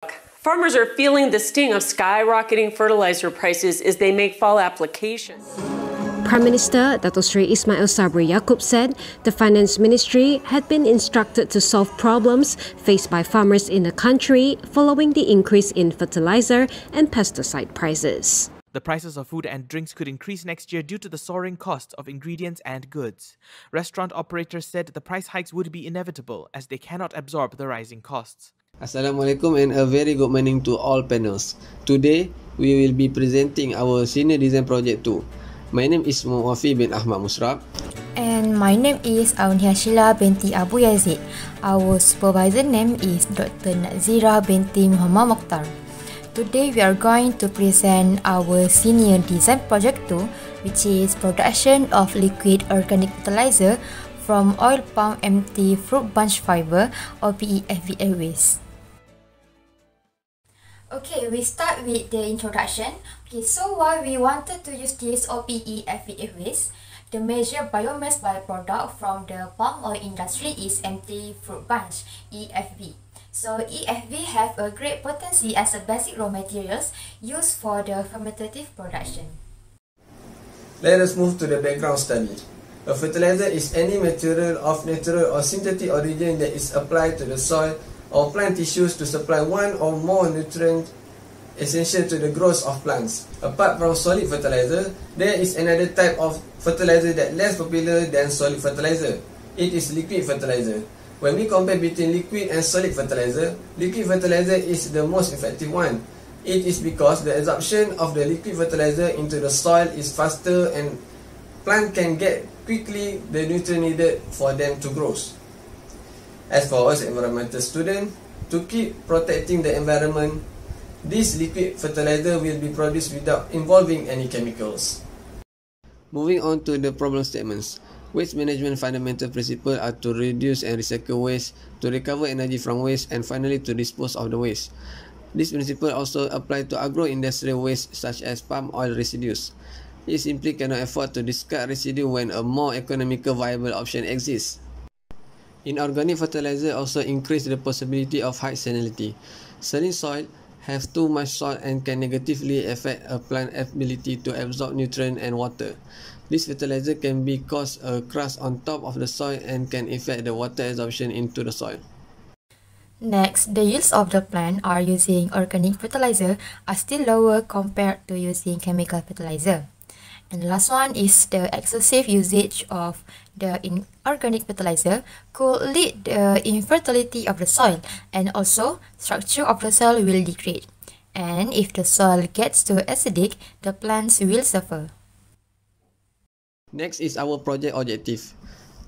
Farmers are feeling the sting of skyrocketing fertilizer prices as they make fall applications. Prime Minister Dato Sri Ismail Sabri Yaakob said the Finance Ministry had been instructed to solve problems faced by farmers in the country following the increase in fertilizer and pesticide prices. The prices of food and drinks could increase next year due to the soaring cost of ingredients and goods. Restaurant operators said the price hikes would be inevitable as they cannot absorb the rising costs. Assalamualaikum and a very good morning to all panels. Today, we will be presenting our Senior Design Project 2. My name is Muafi bin Ahmad Musrab. And my name is Aunia Sheila binti Abu Yazid. Our supervisor name is Dr. Nazira binti Muhammad Mokhtar. Today we are going to present our Senior Design Project 2, which is production of liquid organic fertilizer from oil palm empty fruit bunch fiber or OPEFBF waste. Okay, we start with the introduction. Okay, so why we wanted to use this OPEFBF waste? The major biomass byproduct from the palm oil industry is empty fruit bunch, EFB. So EFB have a great potency as a basic raw materials used for the fermentative production. Let us move to the background study. A fertilizer is any material of natural or synthetic origin that is applied to the soil or plant tissues to supply one or more nutrients essential to the growth of plants. Apart from solid fertilizer, there is another type of fertilizer that is less popular than solid fertilizer. It is liquid fertilizer. When we compare between liquid and solid fertilizer is the most effective one. It is because the absorption of the liquid fertilizer into the soil is faster and plant can get quickly the nutrient needed for them to grow. As for us environmental students, to keep protecting the environment, this liquid fertilizer will be produced without involving any chemicals. Moving on to the problem statements. Waste management fundamental principles are to reduce and recycle waste, to recover energy from waste, and finally to dispose of the waste. This principle also applies to agro-industrial waste such as palm oil residues. You simply cannot afford to discard residue when a more economical viable option exists. Inorganic fertilizer also increase the possibility of high salinity. Saline soil have too much salt and can negatively affect a plant's ability to absorb nutrient and water. This fertilizer can be cause a crust on top of the soil and can affect the water absorption into the soil. Next, the yields of the plant are using organic fertilizer are still lower compared to using chemical fertilizer. And the last one is the excessive usage of the inorganic fertilizer could lead the infertility of the soil, and also structure of the soil will degrade. And if the soil gets too acidic, the plants will suffer. Next is our project objective.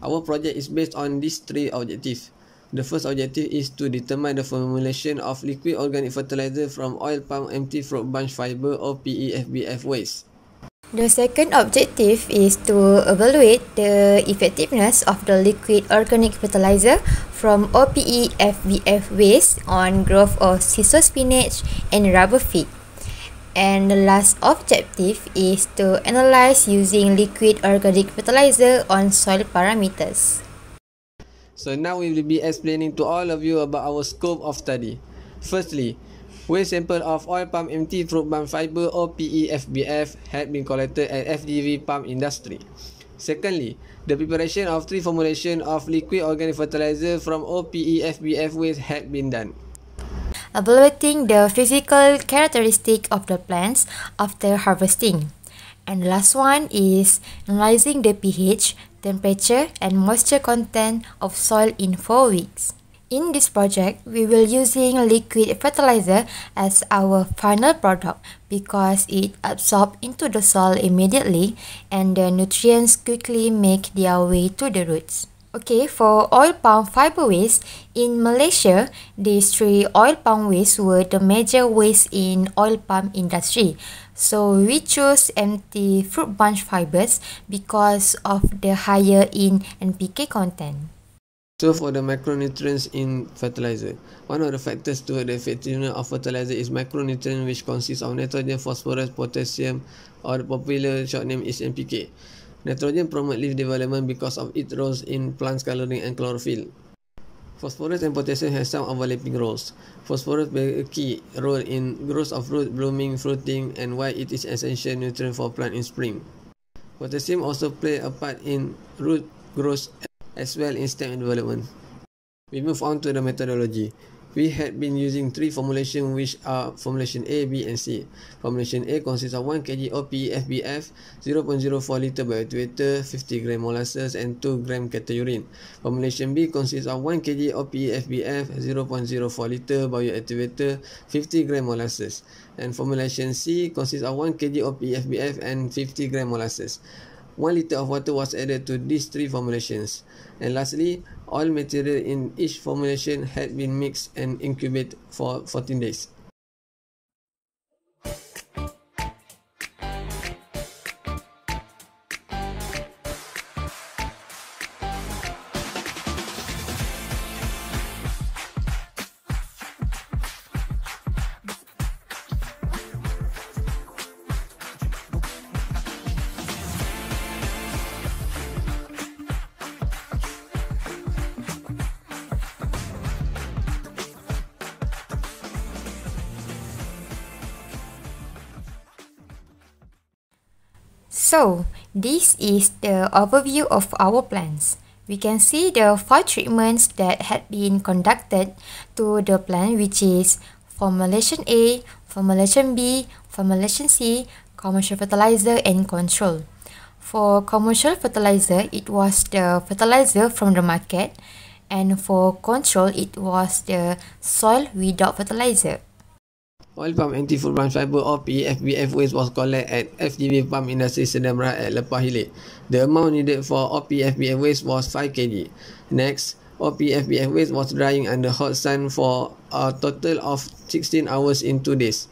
Our project is based on these three objectives. The first objective is to determine the formulation of liquid organic fertilizer from oil palm empty fruit bunch fiber or OPEFBF waste. The second objective is to evaluate the effectiveness of the liquid organic fertilizer from OPEFBF waste on growth of scissor spinach and rubber feet. And the last objective is to analyze using liquid organic fertilizer on soil parameters. So now we will be explaining to all of you about our scope of study. Firstly, waste sample of oil palm empty fruit bunch fiber or OPEFBF had been collected at FDV palm industry. Secondly, the preparation of three formulation of liquid organic fertilizer from OPEFBF waste had been done. Evaluating the physical characteristic of the plants after harvesting. And the last one is analyzing the pH, temperature, and moisture content of soil in 4 weeks. In this project, we will using liquid fertilizer as our final product because it absorbs into the soil immediately and the nutrients quickly make their way to the roots. Okay, for oil palm fiber waste, in Malaysia, these three oil palm waste were the major waste in oil palm industry. So we chose empty fruit bunch fibers because of the higher in NPK content. So for the micronutrients in fertilizer, one of the factors toward the effectiveness of fertilizer is micronutrient, which consists of nitrogen, phosphorus, potassium, or the popular short name is NPK. Nitrogen promotes leaf development because of its role in plants' colouring and chlorophyll. Phosphorus and potassium have some overlapping roles. Phosphorus plays a key role in growth of root, blooming, fruiting, and why it is essential nutrient for plant in spring. Potassium also plays a part in root growth as well in stem development. We move on to the methodology. We had been using three formulations, which are formulation A, B, and C. Formulation A consists of 1 kg OPEFBF, 0.04 liter bioactivator, 50 gram molasses, and 2 gram catiurine. Formulation B consists of 1 kg OPEFBF, 0.04 liter bioactivator, 50 gram molasses. And formulation C consists of 1 kg OPEFBF and 50 gram molasses. 1 liter of water was added to these three formulations. And lastly, all material in each formulation had been mixed and incubated for 14 days. So, this is the overview of our plants. We can see the 5 treatments that had been conducted to the plant, which is formulation A, formulation B, formulation C, commercial fertilizer, and control. For commercial fertilizer, it was the fertilizer from the market, and for control, it was the soil without fertilizer. Oil palm anti-food plant fiber or OPEFBF waste was collected at FGV Palm Industry Sedamra at Lepah Hilir. The amount needed for OPEFBF waste was 5 kg. Next, OPEFBF waste was drying under hot sun for a total of 16 hours in 2 days.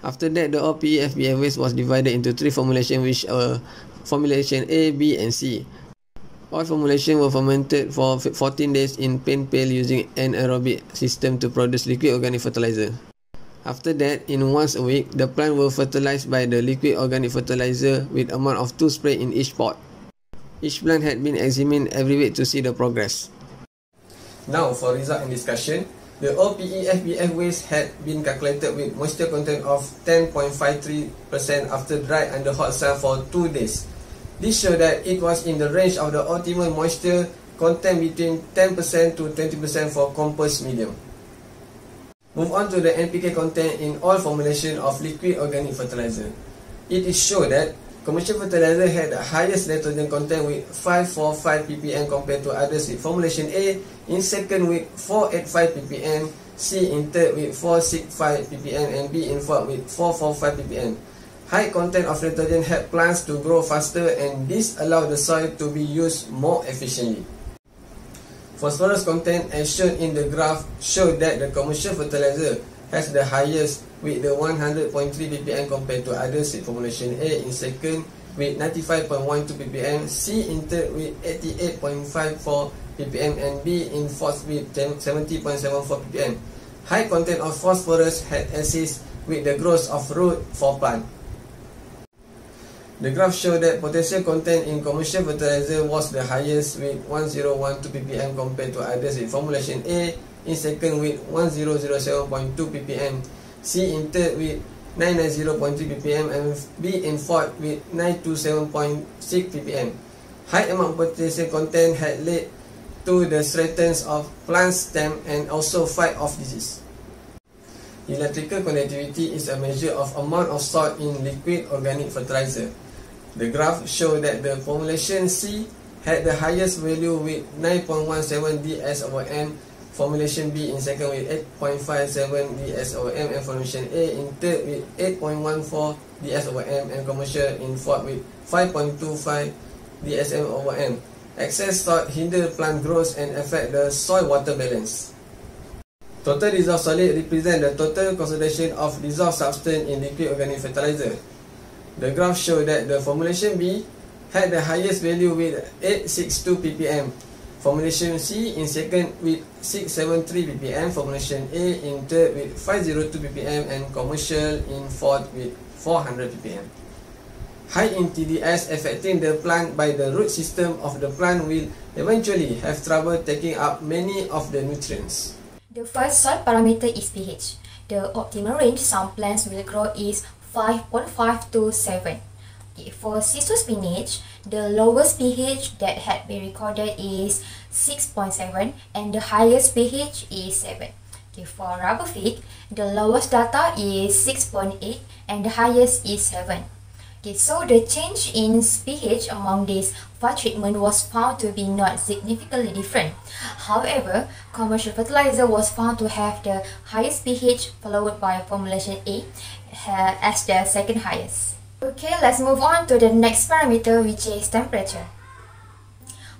After that, the OPEFBF waste was divided into 3 formulations, which are formulation A, B, and C. All formulations were fermented for 14 days in paint pail using an anaerobic system to produce liquid organic fertilizer. After that, in once a week, the plant were fertilized by the liquid organic fertilizer with amount of 2 spray in each pot. Each plant had been examined every week to see the progress. Now for result and discussion, the OPEFBF waste had been calculated with moisture content of 10.53% after dry under hot sun for 2 days. This showed that it was in the range of the optimal moisture content between 10% to 20% for compost medium. Move on to the NPK content in all formulation of liquid organic fertilizer. It is shown that commercial fertilizer had the highest nitrogen content with 545 ppm compared to others with formulation A in second with 485 ppm, C in third with 465 ppm, and B in fourth with 445 ppm. High content of nitrogen help plants to grow faster, and this allows the soil to be used more efficiently. Phosphorus content as shown in the graph show that the commercial fertilizer has the highest with the 100.3 ppm compared to others with formulation A in second with 95.12 ppm, C in third with 88.54 ppm, and B in fourth with 70.74 ppm. High content of phosphorus had assist with the growth of root for plant. The graph showed that potassium content in commercial fertilizer was the highest with 1012 ppm compared to others with formulation A in second with 1007.2 ppm, C in third with 990.3 ppm, and B in fourth with 927.6 ppm. High amount of potassium content had led to the strengthness of plant stem and also fight off disease. Electrical conductivity is a measure of amount of salt in liquid organic fertilizer. The graph showed that the formulation C had the highest value with 9.17 ds/m, formulation B in second with 8.57 ds/m, and formulation A in third with 8.14 ds/m, and commercial in fourth with 5.25 ds/m. Excess salt hinder plant growth and affect the soil-water balance. Total dissolved solid represent the total concentration of dissolved substance in liquid organic fertilizer. The graph showed that the formulation B had the highest value with 862 ppm, formulation C in second with 673 ppm, formulation A in third with 502 ppm, and commercial in fourth with 400 ppm. high in TDS affecting the plant by the root system of the plant will eventually have trouble taking up many of the nutrients. The first soil parameter is pH. The optimal range some plants will grow is 5.5 to 7. Okay, for Sisu spinach, the lowest pH that had been recorded is 6.7 and the highest pH is 7. Okay, for rubber fig, the lowest data is 6.8 and the highest is 7. Okay, so the change in pH among these 5 treatments was found to be not significantly different. However, commercial fertilizer was found to have the highest pH followed by formulation A as the second highest. Okay, let's move on to the next parameter, which is temperature.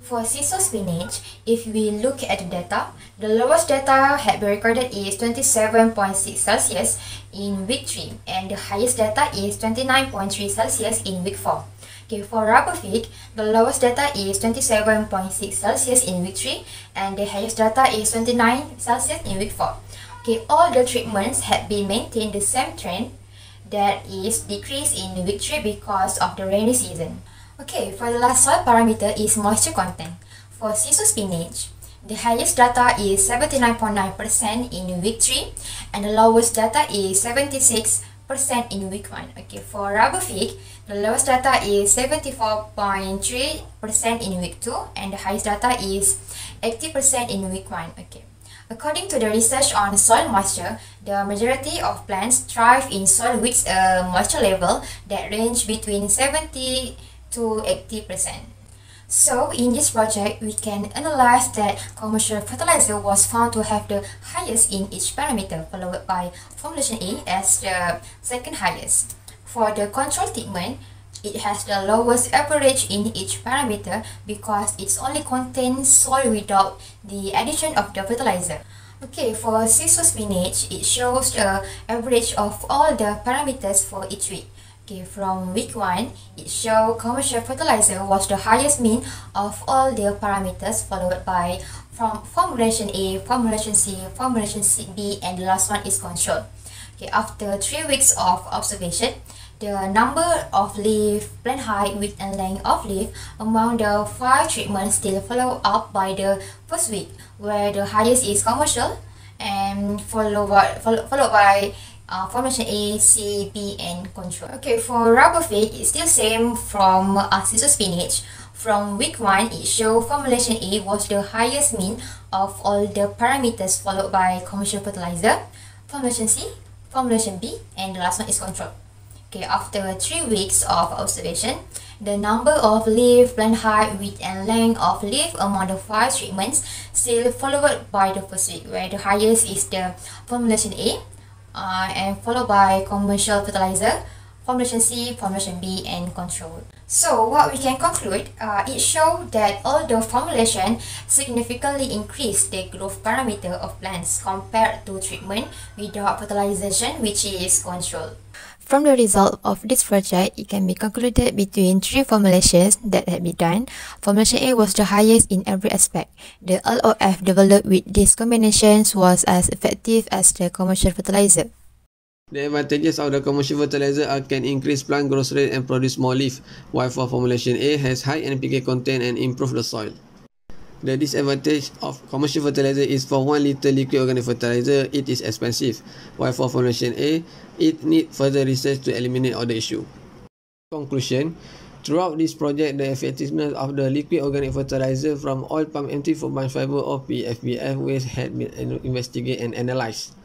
For Sisu spinach, if we look at the data, the lowest data had been recorded is 27.6 Celsius in week 3 and the highest data is 29.3 Celsius in week 4. Okay, for rubber fig, the lowest data is 27.6 Celsius in week 3 and the highest data is 29 Celsius in week 4. Okay, all the treatments had been maintained the same trend, that is decrease in week 3 because of the rainy season. Okay, for the last soil parameter is moisture content. For Sisu spinach, the highest data is 79.9% in week 3 and the lowest data is 76% in week 1. Okay, for rubber fig, the lowest data is 74.3% in week 2 and the highest data is 80% in week 1. Okay. According to the research on soil moisture, the majority of plants thrive in soil with a moisture level that range between 70 to 80%. So, in this project, we can analyze that commercial fertilizer was found to have the highest in each parameter, followed by formulation A as the second highest. For the control treatment, it has the lowest average in each parameter because it only contains soil without the addition of the fertilizer. Okay, for Sisu spinach, it shows the average of all the parameters for each week. Okay, from week 1, it shows commercial fertilizer was the highest mean of all the parameters, followed by from formulation A, formulation C, formulation B, and the last one is control. Okay, after 3 weeks of observation, the number of leaf, plant height, width and length of leaf among the 5 treatments still follow up by the first week, where the highest is commercial and followed by formulation A, C, B and control. Okay, for rubber fig, it's still same from Sisu spinach. From week 1, it shows formulation A was the highest mean of all the parameters, followed by commercial fertilizer, formulation C, formulation B, and the last one is control. Okay, after 3 weeks of observation, the number of leaf, plant height, width and length of leaf among the 5 treatments still followed by the first week, where the highest is the formulation A, and followed by commercial fertilizer, formulation C, formulation B, and control. So what we can conclude, it shows that all the formulation significantly increase the growth parameter of plants compared to treatment without fertilization, which is control. From the result of this project, it can be concluded between 3 formulations that had been done. Formulation A was the highest in every aspect. The LOF developed with these combinations was as effective as the commercial fertilizer. The advantages of the commercial fertilizer can increase plant growth rate and produce more leaf, while for formulation A has high NPK content and improve the soil. The disadvantage of commercial fertilizer is for 1 liter liquid organic fertilizer, it is expensive, while for formulation A, it needs further research to eliminate all the issue. Conclusion: throughout this project, the effectiveness of the liquid organic fertilizer from oil palm MT4 fiber OPEFBF waste had been investigated and analyzed.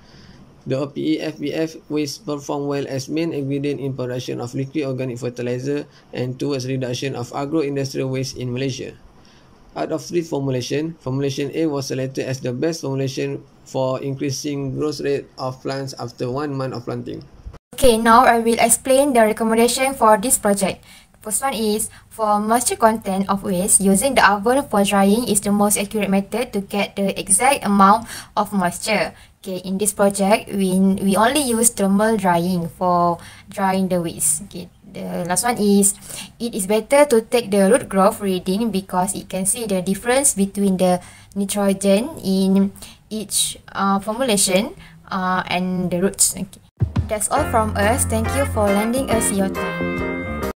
The OPEFBF waste performed well as main ingredient in production of liquid organic fertilizer and towards reduction of agro-industrial waste in Malaysia. Out of 3 formulations, formulation A was selected as the best formulation for increasing growth rate of plants after 1 month of planting. Okay, now I will explain the recommendation for this project. First one is, for moisture content of waste, using the oven for drying is the most accurate method to get the exact amount of moisture. Okay, in this project, we only use thermal drying for drying the waste. Okay. The last one is, it is better to take the root growth reading because it can see the difference between the nitrogen in each formulation and the roots. Okay. That's all from us. Thank you for lending us your time.